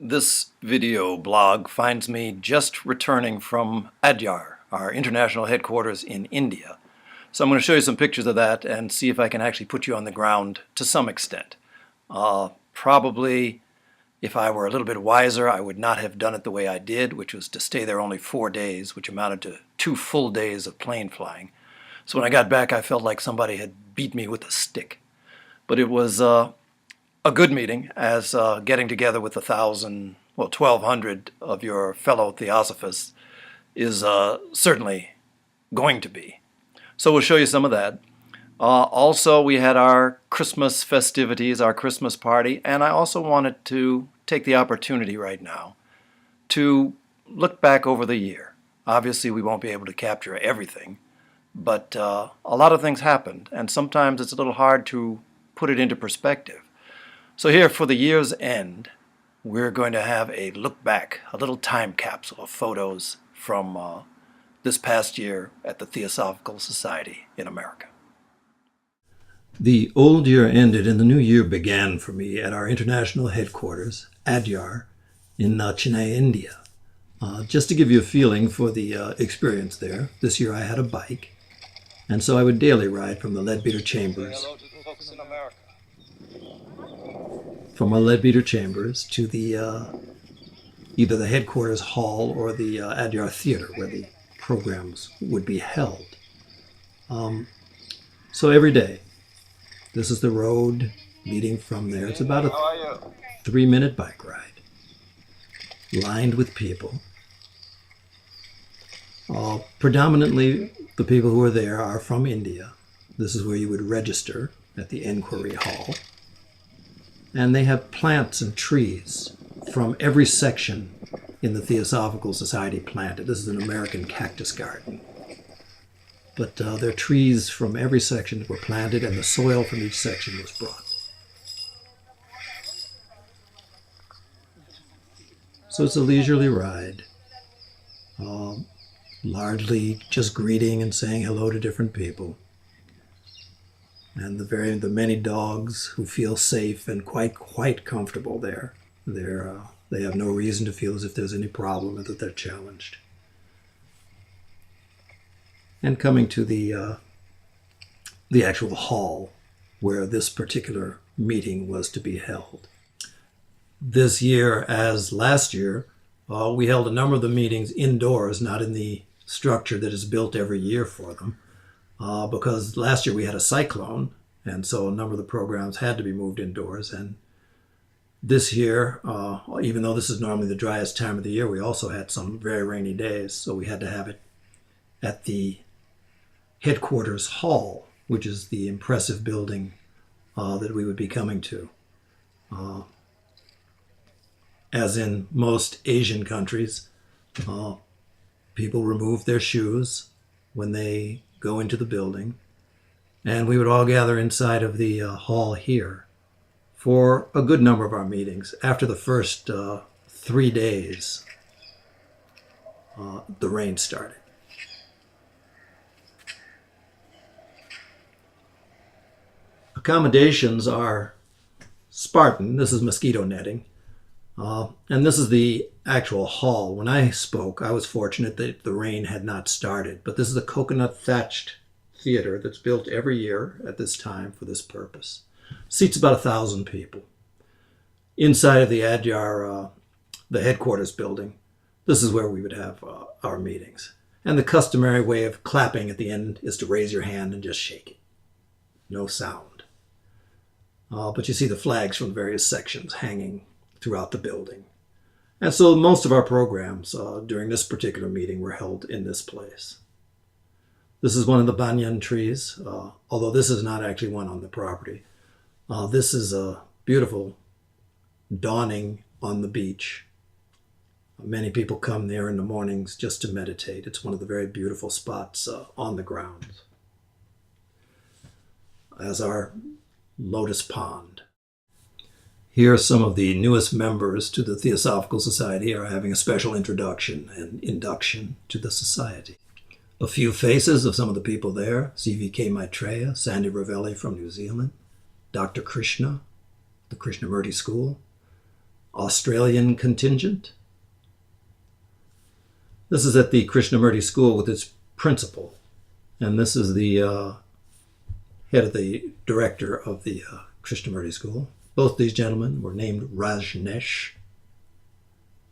This video blog finds me just returning from Adyar, our international headquarters in India. So I'm going to show you some pictures of that and see if I can actually put you on the ground to some extent. Probably, if I were a little bit wiser, I would not have done it the way I did, which was to stay there only 4 days, which amounted to 2 full days of plane flying. So when I got back, I felt like somebody had beat me with a stick. But it was a good meeting, as getting together with 1,200 of your fellow theosophists is certainly going to be. So we'll show you some of that. Also, we had our Christmas festivities, our Christmas party, and I also wanted to take the opportunity right now to look back over the year. Obviously, we won't be able to capture everything, but a lot of things happened, and sometimes it's a little hard to put it into perspective. So here, for the year's end, we're going to have a look back, a little time capsule of photos from this past year at the Theosophical Society in America. The old year ended and the new year began for me at our international headquarters, Adyar, in Chennai, India. Just to give you a feeling for the experience there, this year I had a bike, and so I would daily ride from the Leadbeater Chambers to the either the headquarters hall or the Adyar Theater, where the programs would be held. So every day, this is the road leading from there. It's about a 3-minute bike ride, lined with people. Predominantly, the people who are there are from India. This is where you would register at the Enquiry Hall. And they have plants and trees from every section in the Theosophical Society planted. This is an American cactus garden. But there are trees from every section that were planted, and the soil from each section was brought. So it's a leisurely ride, largely just greeting and saying hello to different people. And the many dogs who feel safe and quite comfortable there. They have no reason to feel as if there's any problem or that they're challenged. And coming to the actual hall where this particular meeting was to be held. This year, as last year, we held a number of the meetings indoors, not in the structure that is built every year for them. Because last year we had a cyclone, and so a number of the programs had to be moved indoors. And this year, even though this is normally the driest time of the year, we also had some very rainy days, so we had to have it at the headquarters hall, which is the impressive building that we would be coming to. As in most Asian countries, people remove their shoes when they go into the building, and we would all gather inside of the hall here for a good number of our meetings. After the first 3 days, the rain started. Accommodations are Spartan. This is mosquito netting. And this is the actual hall. When I spoke, I was fortunate that the rain had not started, but this is a coconut thatched theater that's built every year at this time for this purpose. Seats about 1,000 people. Inside of the Adyar, the headquarters building, this is where we would have our meetings. And the customary way of clapping at the end is to raise your hand and just shake it. No sound. But you see the flags from the various sections hanging throughout the building. And so most of our programs during this particular meeting were held in this place. This is one of the banyan trees, although this is not actually one on the property. This is a beautiful dawning on the beach. Many people come there in the mornings just to meditate. It's one of the very beautiful spots on the grounds. As our lotus pond. Here, some of the newest members to the Theosophical Society are having a special introduction and induction to the society. A few faces of some of the people there: CVK Maitreya, Sandy Ravelli from New Zealand, Dr. Krishna, the Krishnamurti School, Australian contingent. This is at the Krishnamurti School with its principal, and this is the head of the director of the Krishnamurti School. Both these gentlemen were named Rajneesh,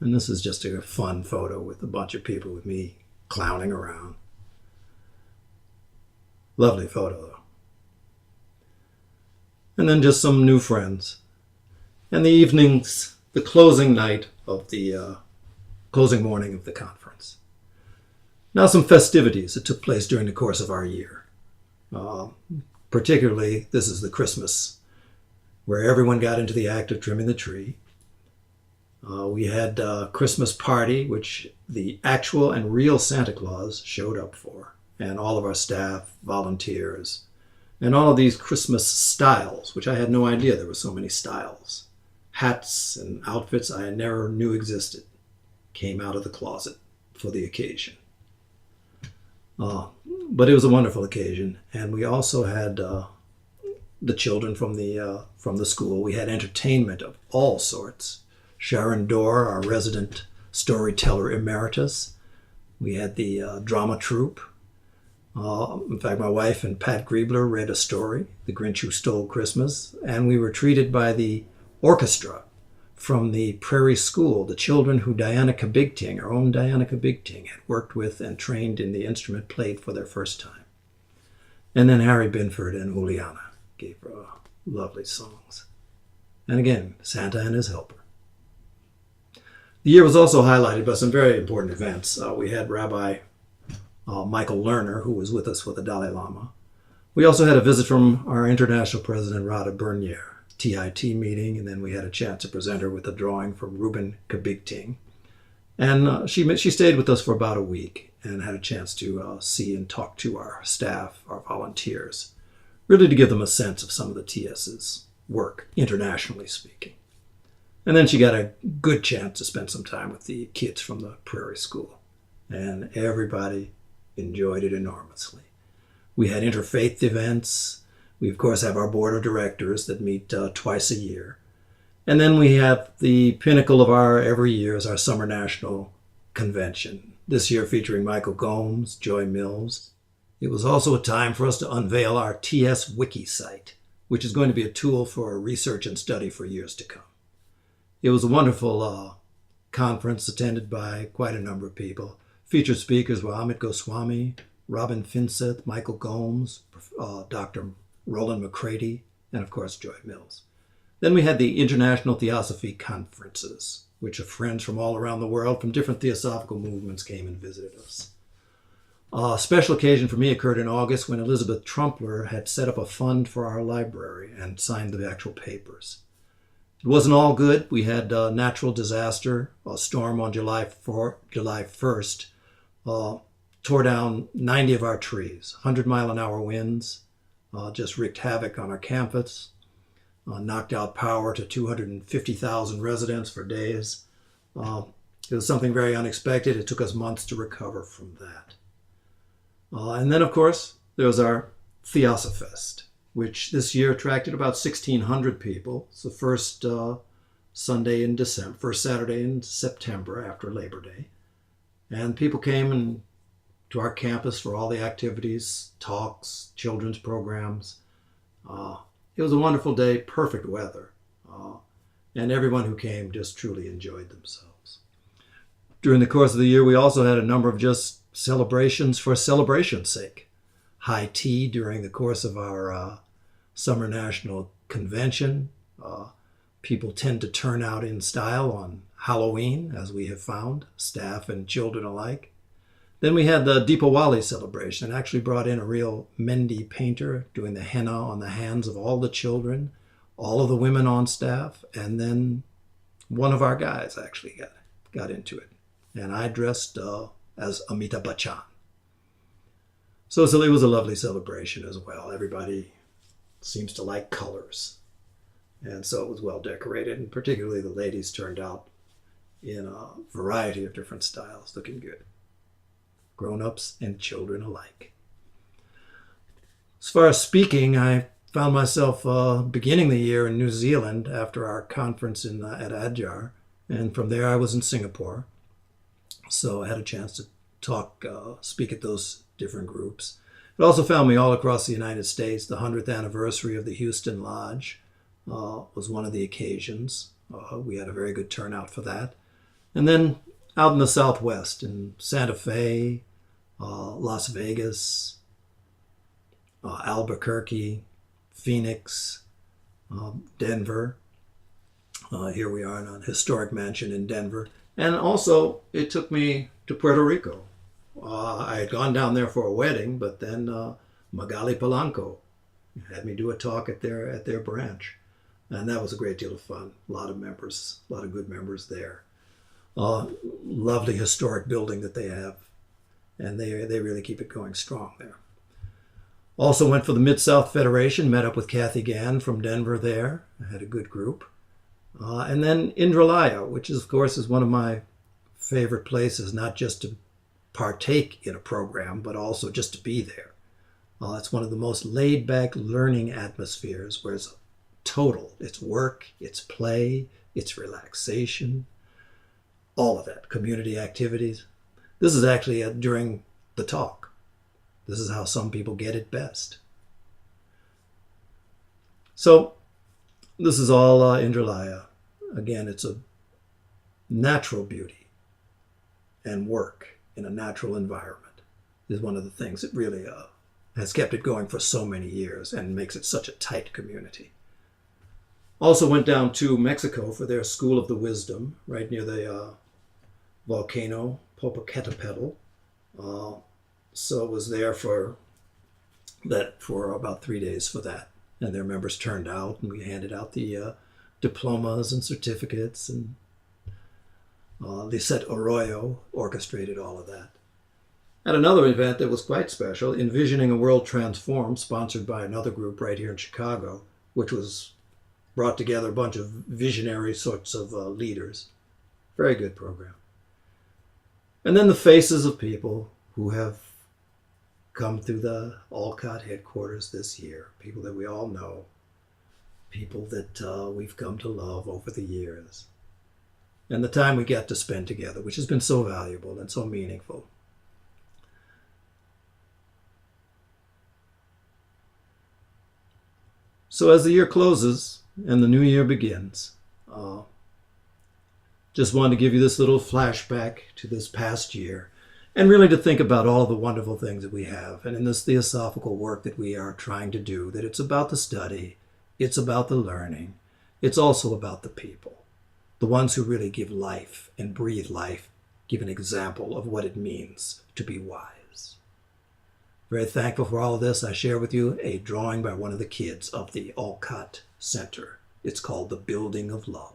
and this is just a fun photo with a bunch of people with me clowning around. Lovely photo, though. And then just some new friends. And the evenings, the closing night of the closing morning of the conference. Now some festivities that took place during the course of our year. Particularly, this is the Christmas, where everyone got into the act of trimming the tree. We had a Christmas party, which the actual and real Santa Claus showed up for, and all of our staff, volunteers, and all of these Christmas styles, which I had no idea there were so many styles. Hats and outfits I never knew existed came out of the closet for the occasion. But it was a wonderful occasion, and we also had the children from the school. We had entertainment of all sorts. Sharon Dorr, our resident storyteller emeritus. We had the drama troupe. In fact, my wife and Pat Griebler read a story, The Grinch Who Stole Christmas, and we were treated by the orchestra from the Prairie School, the children who Diana Kabigting, our own Diana Kabigting, had worked with and trained in the instrument played for their first time. And then Harry Binford and Juliana gave lovely songs. And again, Santa and his helper. The year was also highlighted by some very important events. We had Rabbi Michael Lerner, who was with us for the Dalai Lama. We also had a visit from our international president, Radha Bernier, TIT meeting, and then we had a chance to present her with a drawing from Ruben Kabigting. And she stayed with us for about a week and had a chance to see and talk to our staff, our volunteers, really to give them a sense of some of the TS's work, internationally speaking. And then she got a good chance to spend some time with the kids from the Prairie School. And everybody enjoyed it enormously. We had interfaith events. We, of course, have our board of directors that meet twice a year. And then we have the pinnacle of our every year is our Summer National Convention, this year featuring Michael Gomes, Joy Mills. It was also a time for us to unveil our TS Wiki site, which is going to be a tool for research and study for years to come. It was a wonderful conference attended by quite a number of people. Featured speakers were Amit Goswami, Robin Finseth, Michael Gomes, Dr. Roland McCready, and of course Joy Mills. Then we had the International Theosophy Conferences, which friends from all around the world from different theosophical movements came and visited us. A special occasion for me occurred in August when Elizabeth Trumpler had set up a fund for our library and signed the actual papers. It wasn't all good. We had a natural disaster, a storm on July 1st, tore down 90 of our trees, 100-mile-an-hour winds, just wreaked havoc on our campus, knocked out power to 250,000 residents for days. It was something very unexpected. It took us months to recover from that. And then, of course, there was our Theosophist, which this year attracted about 1,600 people. It's the first Saturday in September after Labor Day. And people came to our campus for all the activities, talks, children's programs. It was a wonderful day, perfect weather. And everyone who came just truly enjoyed themselves. During the course of the year, we also had a number of just celebrations for celebration's sake. High tea during the course of our Summer National Convention. People tend to turn out in style on Halloween, as we have found, staff and children alike. Then we had the Deepawali celebration and actually brought in a real Mendi painter doing the henna on the hands of all the children, all of the women on staff, and then one of our guys actually got into it. And I dressed as Amitabh Bachchan. So it was a lovely celebration as well. Everybody seems to like colors. And so it was well decorated, and particularly the ladies turned out in a variety of different styles, looking good. Grown-ups and children alike. As far as speaking, I found myself beginning the year in New Zealand after our conference at Adyar, and from there I was in Singapore. So I had a chance to speak at those different groups. It also found me all across the United States. The 100th anniversary of the Houston Lodge was one of the occasions. We had a very good turnout for that. And then out in the Southwest, in Santa Fe, Las Vegas, Albuquerque, Phoenix, Denver. Here we are in a historic mansion in Denver. And also, it took me to Puerto Rico. I had gone down there for a wedding, but then Magali Polanco had me do a talk at their branch. And that was a great deal of fun. A lot of members, a lot of good members there. Lovely historic building that they have. And they really keep it going strong there. Also went for the Mid-South Federation, met up with Kathy Gann from Denver there. I had a good group. And then Indralaya, which is, of course, is one of my favorite places, not just to partake in a program, but also just to be there. It's one of the most laid-back learning atmospheres where it's total. It's work, it's play, it's relaxation, all of that, community activities. This is actually during the talk. This is how some people get it best. So this is all Indralaya. Again, it's a natural beauty, and work in a natural environment is one of the things that really has kept it going for so many years and makes it such a tight community. Also went down to Mexico for their School of the Wisdom, right near the volcano Popocatépetl. So was there for about 3 days for that. And their members turned out, and we handed out the diplomas and certificates, and Lisette Arroyo orchestrated all of that. At another event that was quite special, Envisioning a World Transformed, sponsored by another group right here in Chicago, which was brought together a bunch of visionary sorts of leaders. Very good program. And then the faces of people who have come through the Alcott headquarters this year, people that we all know, people that we've come to love over the years, and the time we get to spend together, which has been so valuable and so meaningful. So as the year closes and the new year begins, just wanted to give you this little flashback to this past year, and really to think about all the wonderful things that we have, and in this theosophical work that we are trying to do, that it's about the study, it's about the learning, it's also about the people, the ones who really give life and breathe life, give an example of what it means to be wise. Very thankful for all of this. I share with you a drawing by one of the kids of the Alcott Center. It's called The Building of Love.